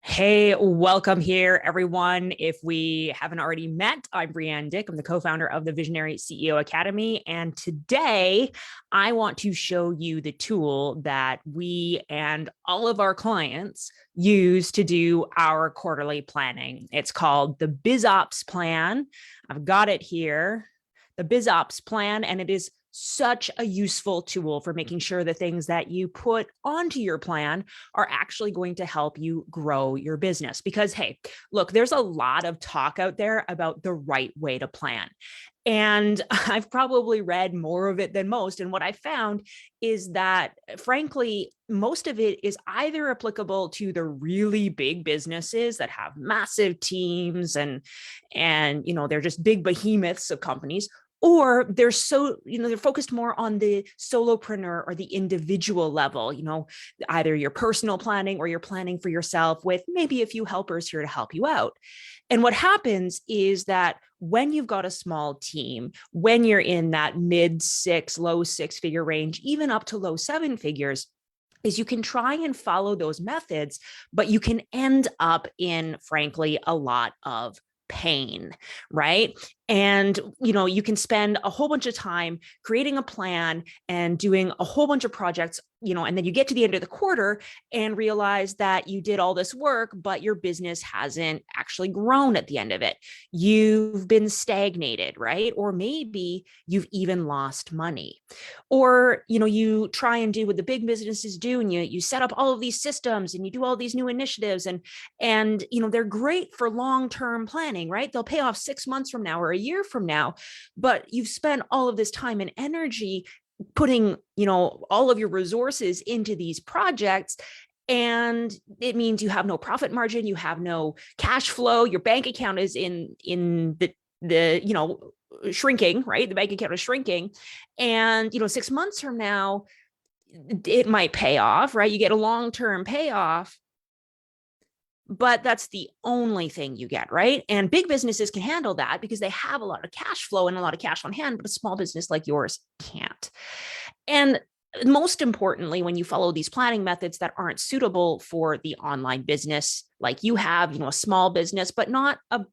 Hey, welcome here, everyone. If we haven't already met, I'm Brianne Dick. I'm the co-founder of the Visionary CEO Academy. And today I want to show you the tool that we and all of our clients use to do our quarterly planning. It's called the BizOps Plan. I've got it here, the BizOps Plan, and it is such a useful tool for making sure the things that you put onto your plan are actually going to help you grow your business. Because, hey, look, there's a lot of talk out there about the right way to plan. And I've probably read more of it than most. And what I found is that, frankly, most of it is either applicable to the really big businesses that have massive teams and they're just big behemoths of companies, or they're they're focused more on the solopreneur or the individual level, either your personal planning or you're planning for yourself with maybe a few helpers here to help you out. And what happens is that when you've got a small team, when you're in that low six figure range, even up to low seven figures, is you can try and follow those methods, but you can end up in, frankly, a lot of pain, right? And, you can spend a whole bunch of time creating a plan and doing a whole bunch of projects, and then you get to the end of the quarter and realize that you did all this work, but your business hasn't actually grown at the end of it. You've been stagnated, right? Or maybe you've even lost money. Or, you try and do what the big businesses do, and you set up all of these systems and you do all these new initiatives, and they're great for long-term planning, right? They'll pay off 6 months from now or a year from now, but you've spent all of this time and energy putting, all of your resources into these projects. And it means you have no profit margin, you have no cash flow, your bank account is in the shrinking, right? The bank account is shrinking. And, 6 months from now, it might pay off, right? You get a long-term payoff, but that's the only thing you get, right? And big businesses can handle that because they have a lot of cash flow and a lot of cash on hand, but a small business like yours can't. And most importantly, when you follow these planning methods that aren't suitable for the online business, like you have, a small business, but not a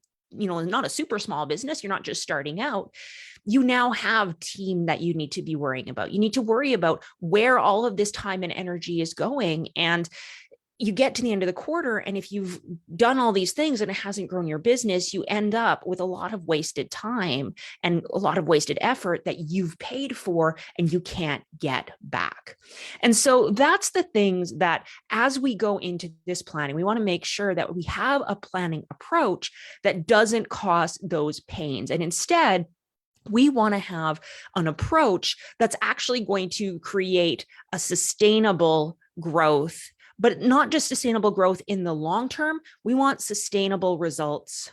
super small business, you're not just starting out, you now have team that you need to be worrying about. You need to worry about where all of this time and energy is going. And you get to the end of the quarter, and if you've done all these things and it hasn't grown your business, you end up with a lot of wasted time and a lot of wasted effort that you've paid for and you can't get back. And so that's the things that, as we go into this planning, we want to make sure that we have a planning approach that doesn't cause those pains. And instead, we want to have an approach that's actually going to create a sustainable growth, but not just sustainable growth in the long term. We want sustainable results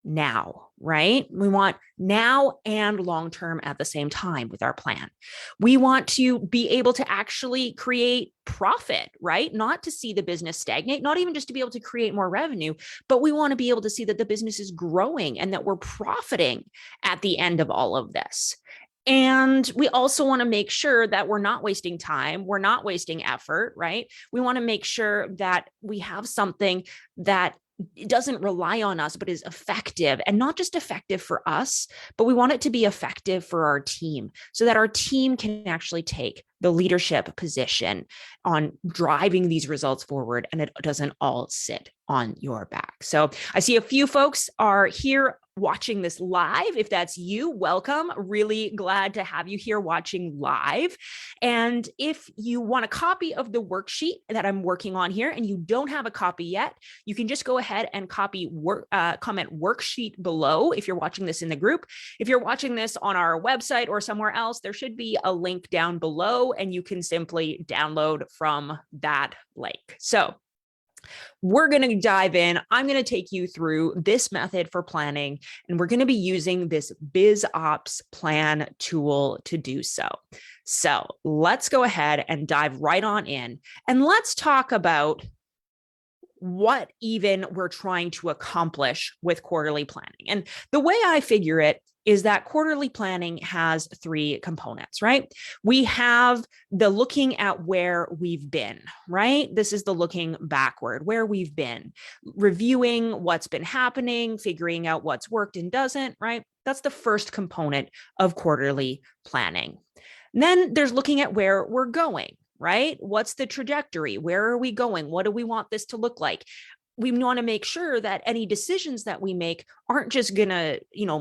now, right? We want now and long term at the same time with our plan. We want to be able to actually create profit, right? Not to see the business stagnate, not even just to be able to create more revenue, but we want to be able to see that the business is growing and that we're profiting at the end of all of this. And we also want to make sure that we're not wasting time, we're not wasting effort, right? We want to make sure that we have something that doesn't rely on us, but is effective, and not just effective for us, but we want it to be effective for our team so that our team can actually take the leadership position on driving these results forward, and it doesn't all sit on your back. So I see a few folks are here watching this live. If that's you, welcome. Really glad to have you here watching live. And if you want a copy of the worksheet that I'm working on here and you don't have a copy yet, you can just go ahead and comment worksheet below if you're watching this in the group. If you're watching this on our website or somewhere else, there should be a link down below and you can simply download from that link. So we're going to dive in. I'm going to take you through this method for planning, and we're going to be using this BizOps Plan tool to do so. So let's go ahead and dive right on in, and let's talk about what even we're trying to accomplish with quarterly planning. And the way I figure it is that quarterly planning has three components, right? We have the looking at where we've been, right? This is the looking backward, where we've been, reviewing what's been happening, figuring out what's worked and doesn't, right? That's the first component of quarterly planning. And then there's looking at where we're going, right? What's the trajectory? Where are we going? What do we want this to look like? We want to make sure that any decisions that we make aren't just going to,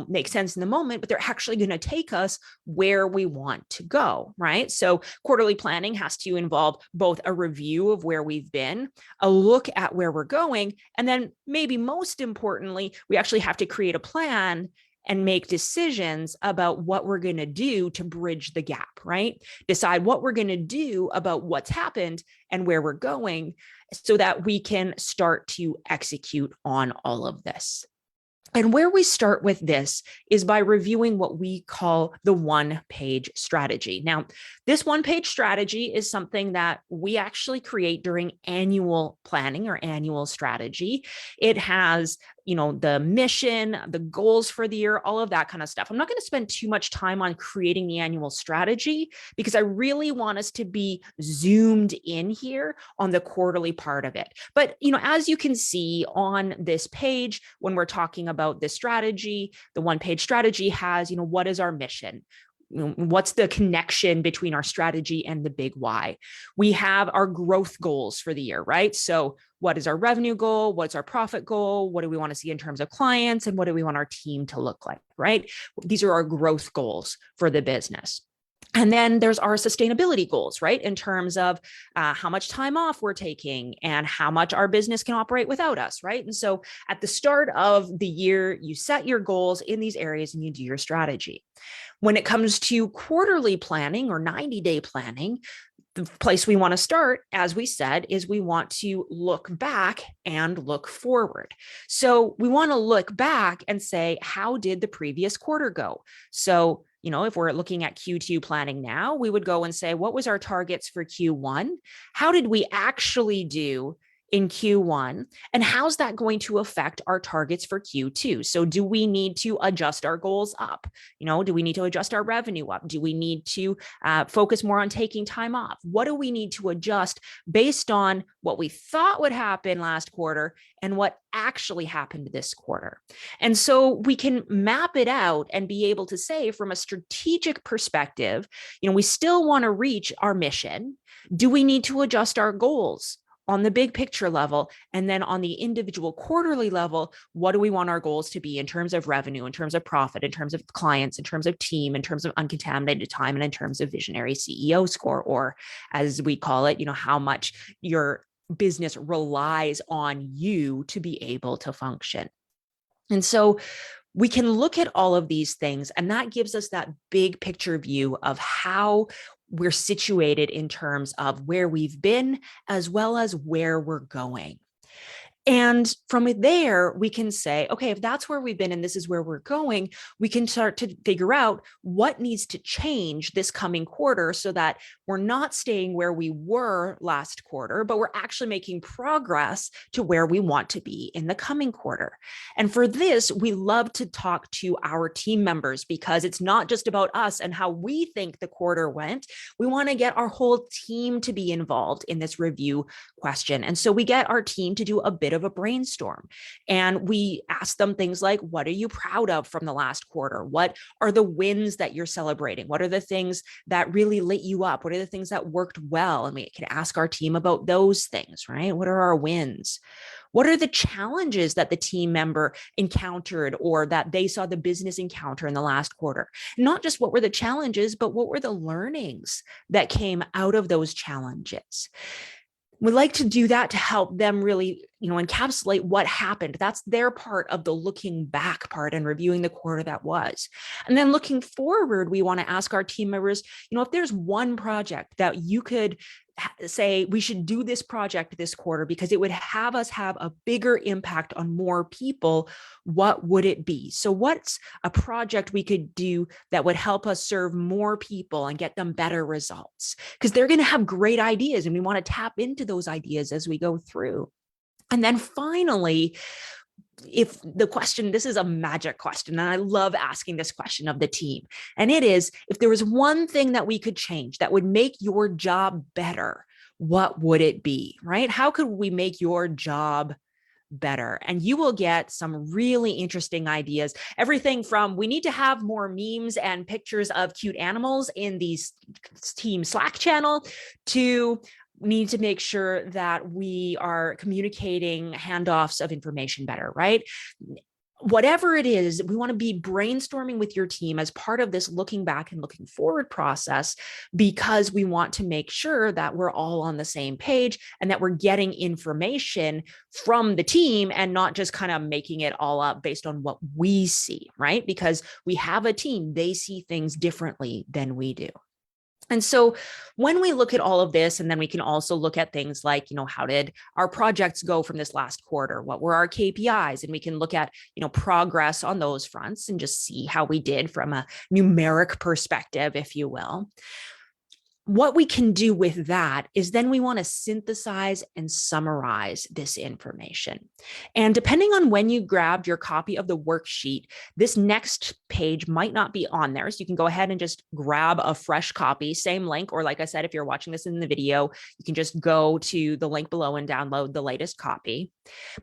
make sense in the moment, but they're actually going to take us where we want to go, right? So quarterly planning has to involve both a review of where we've been, a look at where we're going, and then maybe most importantly, we actually have to create a plan and make decisions about what we're going to do to bridge the gap, right? Decide what we're going to do about what's happened and where we're going so that we can start to execute on all of this. And where we start with this is by reviewing what we call the one-page strategy. Now, this one-page strategy is something that we actually create during annual planning or annual strategy. It has, the mission, the goals for the year, all of that kind of stuff. I'm not going to spend too much time on creating the annual strategy because I really want us to be zoomed in here on the quarterly part of it. But, as you can see on this page, when we're talking about this strategy, the one-page strategy has, what is our mission? What's the connection between our strategy and the big why? We have our growth goals for the year, right? So what is our revenue goal? What's our profit goal? What do we want to see in terms of clients? And what do we want our team to look like, right? These are our growth goals for the business. And then there's our sustainability goals, right? In terms of how much time off we're taking and how much our business can operate without us, right? And so at the start of the year, you set your goals in these areas and you do your strategy. When it comes to quarterly planning or 90-day planning, the place we want to start, as we said, is we want to look back and look forward. So we want to look back and say, how did the previous quarter go? So, if we're looking at Q2 planning now, we would go and say, what was our targets for Q1? How did we actually do in Q1? And how's that going to affect our targets for Q2? So do we need to adjust our goals up? Do we need to adjust our revenue up? Do we need to focus more on taking time off? What do we need to adjust based on what we thought would happen last quarter and what actually happened this quarter? And so we can map it out and be able to say from a strategic perspective, we still want to reach our mission. Do we need to adjust our goals on the big picture level? And then on the individual quarterly level, what do we want our goals to be in terms of revenue, in terms of profit, in terms of clients, in terms of team, in terms of uncontaminated time, and in terms of visionary CEO score, or as we call it, how much your business relies on you to be able to function. And so we can look at all of these things, and that gives us that big picture view of how we're situated in terms of where we've been, as well as where we're going. And from there, we can say, okay, if that's where we've been and this is where we're going, we can start to figure out what needs to change this coming quarter so that we're not staying where we were last quarter, but we're actually making progress to where we want to be in the coming quarter. And for this, we love to talk to our team members because it's not just about us and how we think the quarter went. We want to get our whole team to be involved in this review question. And so we get our team to do a bit of a brainstorm. And we ask them things like, what are you proud of from the last quarter? What are the wins that you're celebrating? What are the things that really lit you up? What are the things that worked well? And we can ask our team about those things, right? What are our wins? What are the challenges that the team member encountered or that they saw the business encounter in the last quarter? Not just what were the challenges, but what were the learnings that came out of those challenges? We like to do that to help them really, encapsulate what happened. That's their part of the looking back part and reviewing the quarter that was. And then looking forward, we want to ask our team members, if there's one project that you could say we should do this project this quarter because it would have us have a bigger impact on more people, what would it be? So what's a project we could do that would help us serve more people and get them better results? Because they're going to have great ideas and we want to tap into those ideas as we go through. And then finally, if the question, this is a magic question, and I love asking this question of the team. And it is, if there was one thing that we could change that would make your job better, what would it be, right? How could we make your job better? And you will get some really interesting ideas. Everything from, we need to have more memes and pictures of cute animals in these team Slack channel, to we need to make sure that we are communicating handoffs of information better, right? Whatever it is, we want to be brainstorming with your team as part of this looking back and looking forward process, because we want to make sure that we're all on the same page and that we're getting information from the team and not just kind of making it all up based on what we see, right? Because we have a team, they see things differently than we do. And so when we look at all of this, and then we can also look at things like, how did our projects go from this last quarter? What were our KPIs? And we can look at, progress on those fronts and just see how we did from a numeric perspective, if you will. What we can do with that is then we want to synthesize and summarize this information. And depending on when you grabbed your copy of the worksheet, this next page might not be on there. So you can go ahead and just grab a fresh copy, same link, or like I said, if you're watching this in the video, you can just go to the link below and download the latest copy.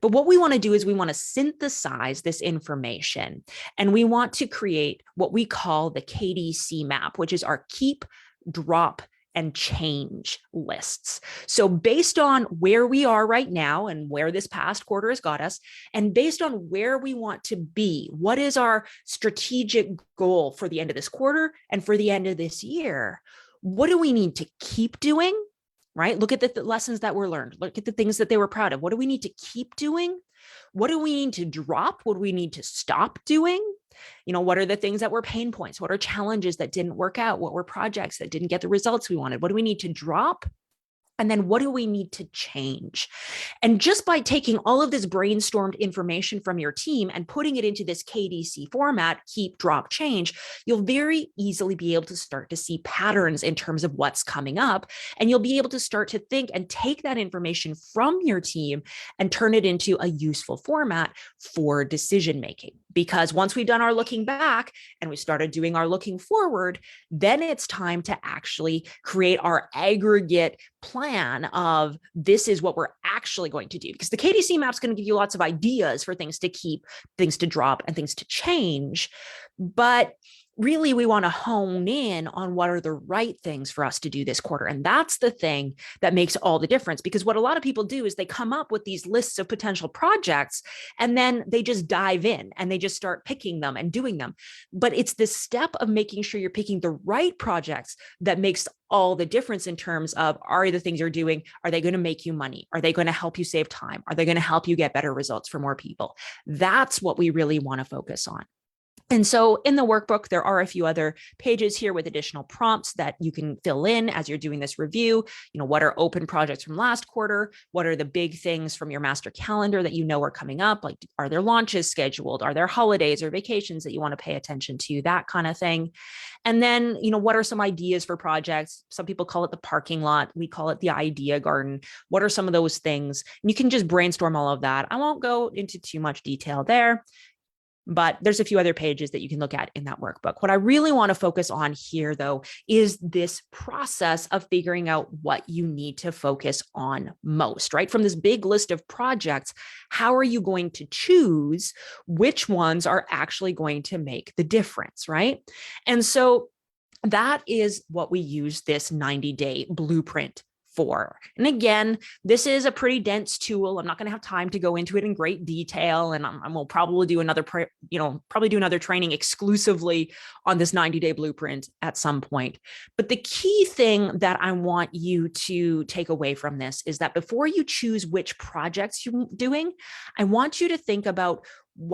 But what we want to do is we want to synthesize this information, and we want to create what we call the KDC map, which is our keep, drop, and change lists. So based on where we are right now and where this past quarter has got us, and based on where we want to be, what is our strategic goal for the end of this quarter and for the end of this year? What do we need to keep doing, right? Look at the lessons that were learned. Look at the things that they were proud of. What do we need to keep doing? What do we need to drop? What do we need to stop doing? What are the things that were pain points? What are challenges that didn't work out? What were projects that didn't get the results we wanted? What do we need to drop? And then what do we need to change? And just by taking all of this brainstormed information from your team and putting it into this KDC format, keep, drop, change, you'll very easily be able to start to see patterns in terms of what's coming up. And you'll be able to start to think and take that information from your team and turn it into a useful format for decision making. Because once we've done our looking back and we started doing our looking forward, then it's time to actually create our aggregate plan of, this is what we're actually going to do. Because the KDC map is going to give you lots of ideas for things to keep, things to drop, and things to change. But really, we want to hone in on what are the right things for us to do this quarter. And that's the thing that makes all the difference. Because what a lot of people do is they come up with these lists of potential projects, and then they just dive in and they just start picking them and doing them. But it's this step of making sure you're picking the right projects that makes all the difference in terms of, are the things you're doing, are they going to make you money? Are they going to help you save time? Are they going to help you get better results for more people? That's what we really want to focus on. And so in the workbook, there are a few other pages here with additional prompts that you can fill in as you're doing this review. What are open projects from last quarter? What are the big things from your master calendar that are coming up? Like, are there launches scheduled? Are there holidays or vacations that you want to pay attention to? That kind of thing. And then, what are some ideas for projects? Some people call it the parking lot. We call it the idea garden. What are some of those things? And you can just brainstorm all of that. I won't go into too much detail there, but there's a few other pages that you can look at in that workbook. What I really want to focus on here, though, is this process of figuring out what you need to focus on most, right? From this big list of projects, how are you going to choose which ones are actually going to make the difference, right? And so that is what we use this 90-day blueprint for. And again, this is a pretty dense tool. I'm not going to have time to go into it in great detail, and I will probably do another, training exclusively on this 90-day blueprint at some point. But the key thing that I want you to take away from this is that before you choose which projects you're doing, I want you to think about,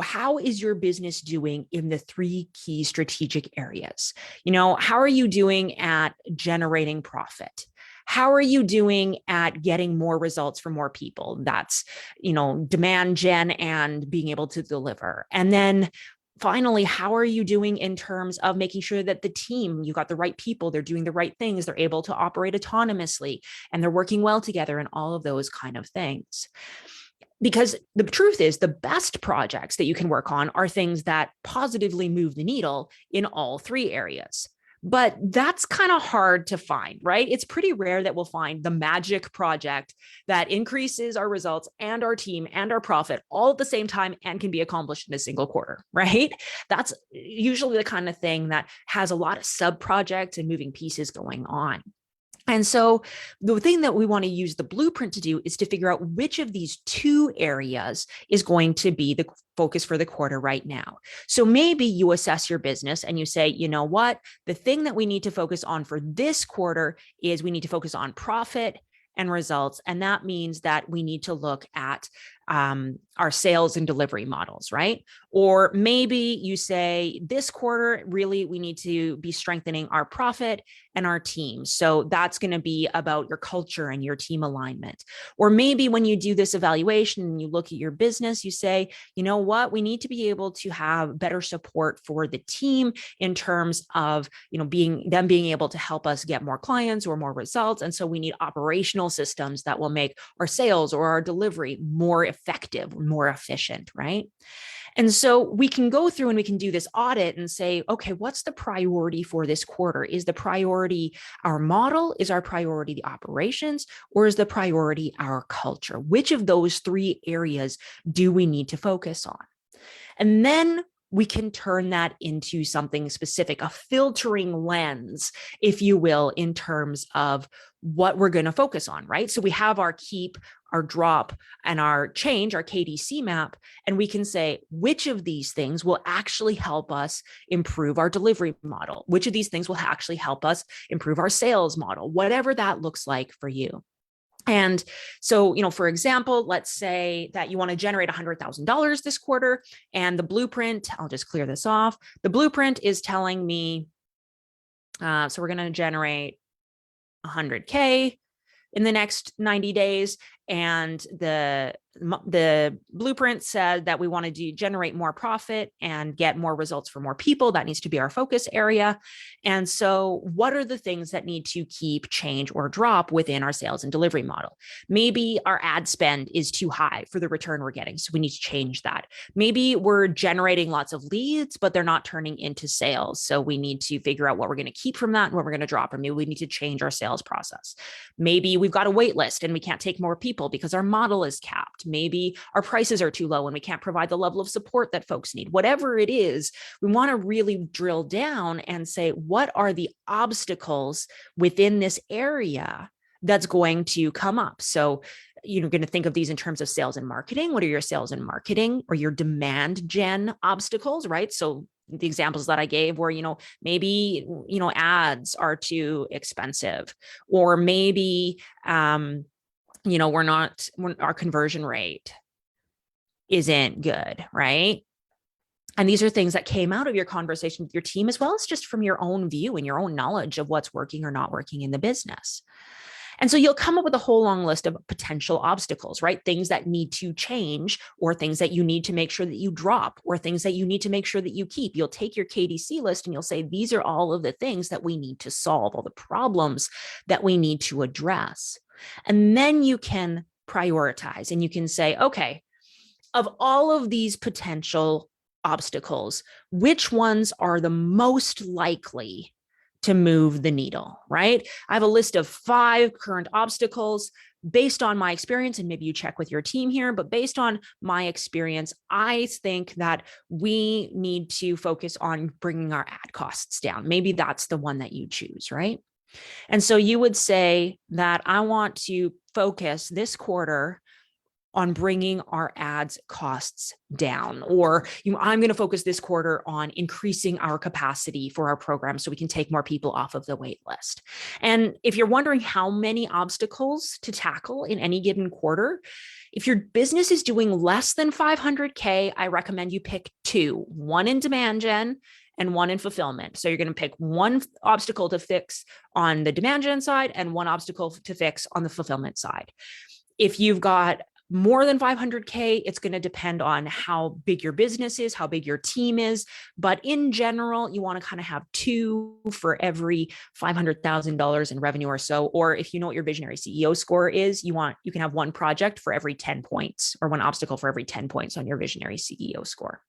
how is your business doing in the 3 key strategic areas? How are you doing at generating profit? How are you doing at getting more results for more people? That's, demand gen and being able to deliver. And then finally, how are you doing in terms of making sure that the team, you got the right people, they're doing the right things, they're able to operate autonomously, and they're working well together, and all of those kind of things. Because the truth is, the best projects that you can work on are things that positively move the needle in all three areas. But that's kind of hard to find, right? It's pretty rare that we'll find the magic project that increases our results and our team and our profit all at the same time and can be accomplished in a single quarter, right? That's usually the kind of thing that has a lot of sub projects and moving pieces going on. And so the thing that we want to use the blueprint to do is to figure out which of these two areas is going to be the focus for the quarter right now. So maybe you assess your business and you say, you know what, the thing that we need to focus on for this quarter is we need to focus on profit and results. And that means that we need to look at our sales and delivery models, right? Or maybe you say this quarter, really, we need to be strengthening our profit and our team. So that's going to be about your culture and your team alignment. Or maybe when you do this evaluation and you look at your business, you say, you know what, we need to be able to have better support for the team in terms of, being able to help us get more clients or more results. And so we need operational systems that will make our sales or our delivery more effective, more efficient, right? And so we can go through and we can do this audit and say, okay, what's the priority for this quarter? Is the priority our model? Is our priority the operations? Or is the priority our culture? Which of those three areas do we need to focus on? And then we can turn that into something specific, a filtering lens, if you will, in terms of what we're going to focus on, right? So we have our keep, our drop, and our change, our KDC map, and we can say which of these things will actually help us improve our delivery model, which of these things will actually help us improve our sales model, whatever that looks like for you. And so, for example, let's say that you want to generate $100,000 this quarter, and the blueprint, I'll just clear this off. The blueprint is telling me, so we're going to generate 100K in the next 90 days. And the blueprint said that we want to generate more profit and get more results for more people. That needs to be our focus area. And so what are the things that need to keep, change, or drop within our sales and delivery model? Maybe our ad spend is too high for the return we're getting, so we need to change that. Maybe we're generating lots of leads, but they're not turning into sales. So we need to figure out what we're going to keep from that and what we're going to drop. Or maybe we need to change our sales process. Maybe we've got a wait list and we can't take more people because our model is capped. Maybe our prices are too low and we can't provide the level of support that folks need. Whatever it is, we want to really drill down and say, what are the obstacles within this area that's going to come up? So you're going to think of these in terms of sales and marketing. What are your sales and marketing or your demand gen obstacles, right? So the examples that I gave were, maybe, ads are too expensive, or maybe, our conversion rate isn't good, right? And these are things that came out of your conversation with your team, as well as just from your own view and your own knowledge of what's working or not working in the business. And so you'll come up with a whole long list of potential obstacles, right? Things that need to change, or things that you need to make sure that you drop, or things that you need to make sure that you keep. You'll take your KDC list and you'll say, these are all of the things that we need to solve, all the problems that we need to address. And then you can prioritize and you can say, okay, of all of these potential obstacles, which ones are the most likely to move the needle, right? I have a list of 5 current obstacles based on my experience, and maybe you check with your team here, but based on my experience, I think that we need to focus on bringing our ad costs down. Maybe that's the one that you choose, right? And so you would say that I want to focus this quarter on bringing our ads costs down, or I'm going to focus this quarter on increasing our capacity for our program so we can take more people off of the wait list. And if you're wondering how many obstacles to tackle in any given quarter, if your business is doing less than 500K, I recommend you pick 2, one in demand gen and one in fulfillment. So you're going to pick one obstacle to fix on the demand gen side and one obstacle to fix on the fulfillment side. If you've got More than 500K, it's going to depend on how big your business is, how big your team is. But in general, you want to kind of have 2 for every $500,000 in revenue or so. Or if you know what your visionary CEO score is, you can have 1 project for every 10 points, or 1 obstacle for every 10 points on your visionary CEO score.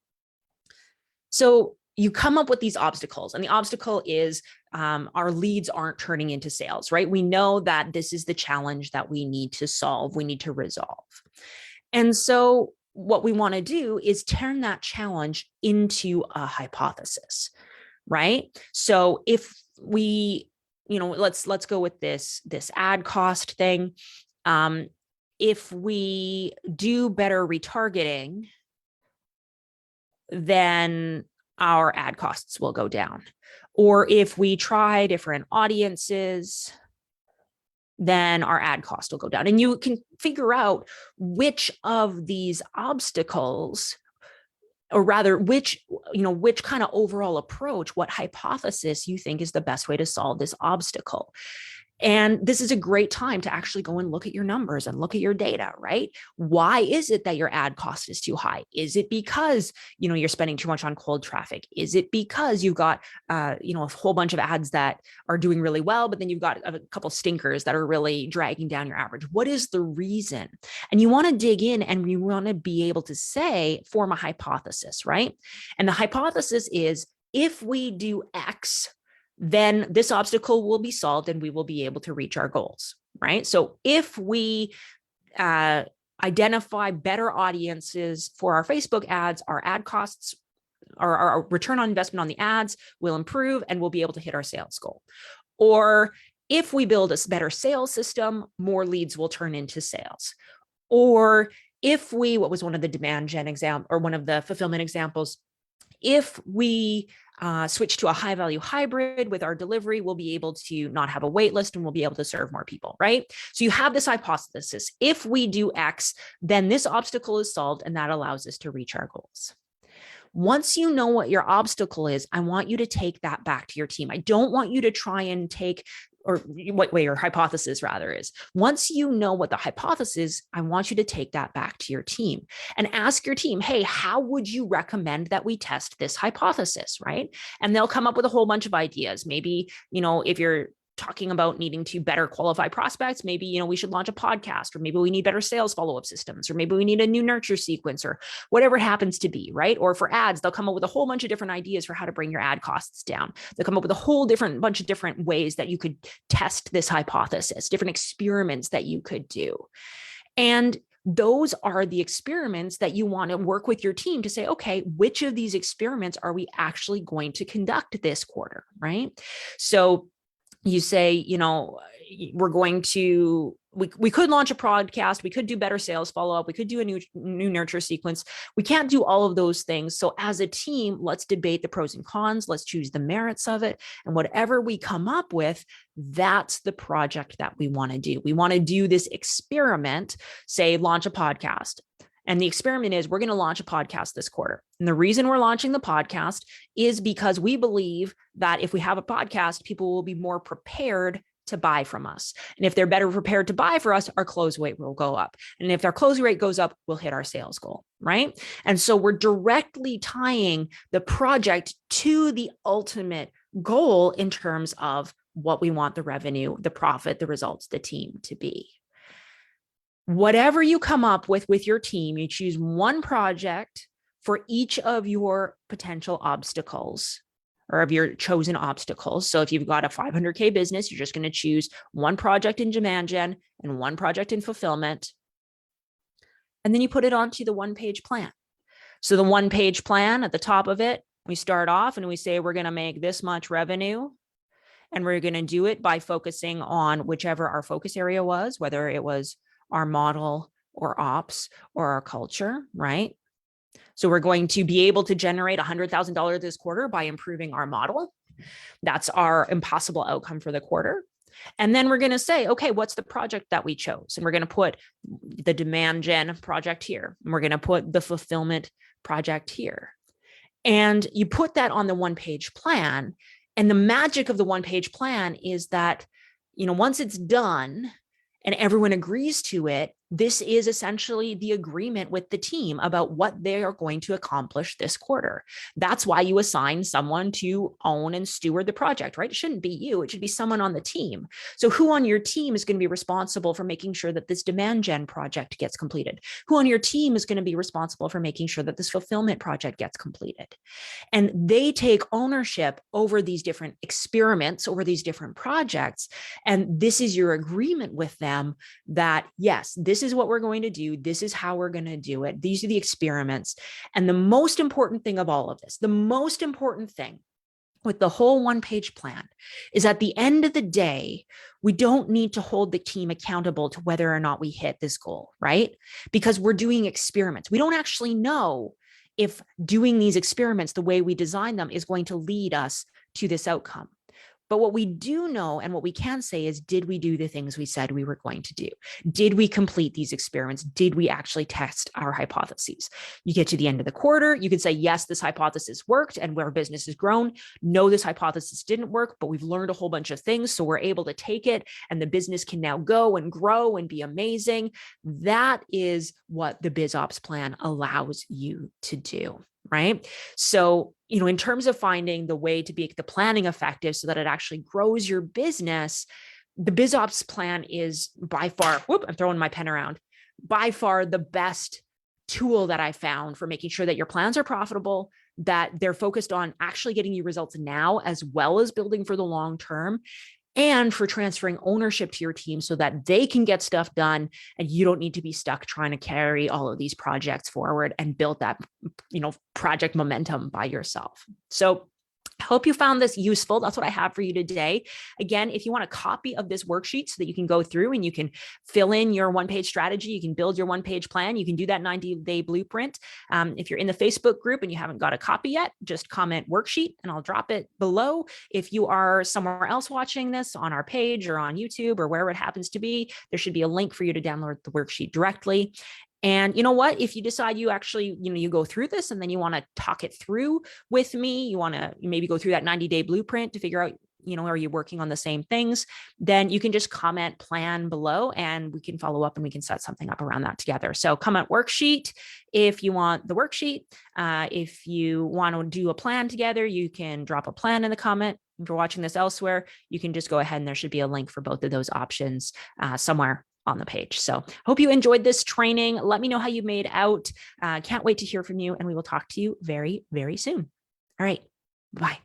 So you come up with these obstacles, and the obstacle is our leads aren't turning into sales, right? We know that this is the challenge that we need to solve, we need to resolve. And so what we want to do is turn that challenge into a hypothesis, right? So if we, let's go with this ad cost thing. If we do better retargeting, then our ad costs will go down. Or if we try different audiences, then our ad cost will go down. And you can figure out which of these obstacles, or rather which kind of overall approach, what hypothesis you think is the best way to solve this obstacle. And this is a great time to actually go and look at your numbers and look at your data, right? Why is it that your ad cost is too high? Is it because, you're spending too much on cold traffic? Is it because you've got, a whole bunch of ads that are doing really well, but then you've got a couple stinkers that are really dragging down your average? What is the reason? And you want to dig in, and you want to be able to form a hypothesis, right? And the hypothesis is, if we do X, then this obstacle will be solved and we will be able to reach our goals, right? So if we identify better audiences for our Facebook ads, our ad costs, our return on investment on the ads will improve, and we'll be able to hit our sales goal. Or if we build a better sales system, more leads will turn into sales. Or if we, what was one of the demand gen example, or one of the fulfillment examples, if we switch to a high value hybrid with our delivery, we'll be able to not have a wait list, and we'll be able to serve more people, right? So you have this hypothesis. If we do X, then this obstacle is solved, and that allows us to reach our goals. Once you know what your obstacle is, I want you to take that back to your team. I don't want you to try and take, or what way your hypothesis rather is. Once you know what the hypothesis is, I want you to take that back to your team and ask your team, hey, how would you recommend that we test this hypothesis, right? And they'll come up with a whole bunch of ideas. Maybe, if you're talking about needing to better qualify prospects, maybe, we should launch a podcast, or maybe we need better sales follow-up systems, or maybe we need a new nurture sequence, or whatever it happens to be, right? Or for ads, they'll come up with a whole bunch of different ideas for how to bring your ad costs down. They'll come up with a whole bunch of different ways that you could test this hypothesis, different experiments that you could do. And those are the experiments that you want to work with your team to say, okay, which of these experiments are we actually going to conduct this quarter, right? So you say, we're going to, we could launch a podcast, we could do better sales follow-up, we could do a new nurture sequence. We can't do all of those things. So as a team, let's debate the pros and cons, let's choose the merits of it. And whatever we come up with, that's the project that we want to do. We want to do this experiment, say launch a podcast. And the experiment is, we're going to launch a podcast this quarter. And the reason we're launching the podcast is because we believe that if we have a podcast, people will be more prepared to buy from us. And if they're better prepared to buy for us, our close rate will go up. And if our close rate goes up, we'll hit our sales goal, right? And so we're directly tying the project to the ultimate goal in terms of what we want the revenue, the profit, the results, the team to be. Whatever you come up with your team, you choose one project for each of your potential obstacles, or of your chosen obstacles. So if you've got a 500K business, you're just going to choose one project in demand gen and one project in fulfillment. And then you put it onto the one-page plan. So the one-page plan, at the top of it, we start off and we say, we're going to make this much revenue. And we're going to do it by focusing on whichever our focus area was, whether it was our model or ops or our culture, right? So we're going to be able to generate $100,000 this quarter by improving our model. That's our impossible outcome for the quarter. And then we're going to say, okay, what's the project that we chose? And we're going to put the demand gen project here. And we're going to put the fulfillment project here. And you put that on the one-page plan. And the magic of the one-page plan is that, once it's done, and everyone agrees to it, This is essentially the agreement with the team about what they are going to accomplish this quarter. That's why you assign someone to own and steward the project, right? It shouldn't be you. It should be someone on the team. So who on your team is going to be responsible for making sure that this demand gen project gets completed? Who on your team is going to be responsible for making sure that this fulfillment project gets completed? And they take ownership over these different experiments, over these different projects. And this is your agreement with them that, yes, this is what we're going to do. This is how we're going to do it. These are the experiments. And the most important thing of all of this, the most important thing with the whole one-page plan is at the end of the day, we don't need to hold the team accountable to whether or not we hit this goal, right? Because we're doing experiments. We don't actually know if doing these experiments the way we design them is going to lead us to this outcome. But what we do know and what we can say is, did we do the things we said we were going to do? Did we complete these experiments? Did we actually test our hypotheses? You get to the end of the quarter, you could say, yes, this hypothesis worked and where business has grown. No, this hypothesis didn't work, but we've learned a whole bunch of things. So we're able to take it and the business can now go and grow and be amazing. That is what the BizOps plan allows you to do. Right. So, in terms of finding the way to make the planning effective so that it actually grows your business, the BizOps plan is by far, I'm throwing my pen around, by far the best tool that I found for making sure that your plans are profitable, that they're focused on actually getting you results now, as well as building for the long term, and for transferring ownership to your team so that they can get stuff done and you don't need to be stuck trying to carry all of these projects forward and build that, project momentum by yourself. So I hope you found this useful. That's what I have for you today. Again, if you want a copy of this worksheet so that you can go through and you can fill in your one-page strategy, you can build your one-page plan, you can do that 90-day blueprint. If you're in the Facebook group and you haven't got a copy yet, just comment worksheet and I'll drop it below. If you are somewhere else watching this on our page or on YouTube or wherever it happens to be, there should be a link for you to download the worksheet directly. And you know what, if you decide you actually, you go through this and then you want to talk it through with me, you want to maybe go through that 90-day blueprint to figure out, are you working on the same things? Then you can just comment plan below and we can follow up and we can set something up around that together. So comment worksheet if you want the worksheet. If you want to do a plan together, you can drop a plan in the comment. If you're watching this elsewhere, you can just go ahead and there should be a link for both of those options somewhere on the page. So hope you enjoyed this training. Let me know how you made out. Can't wait to hear from you and we will talk to you very, very soon. All right. Bye.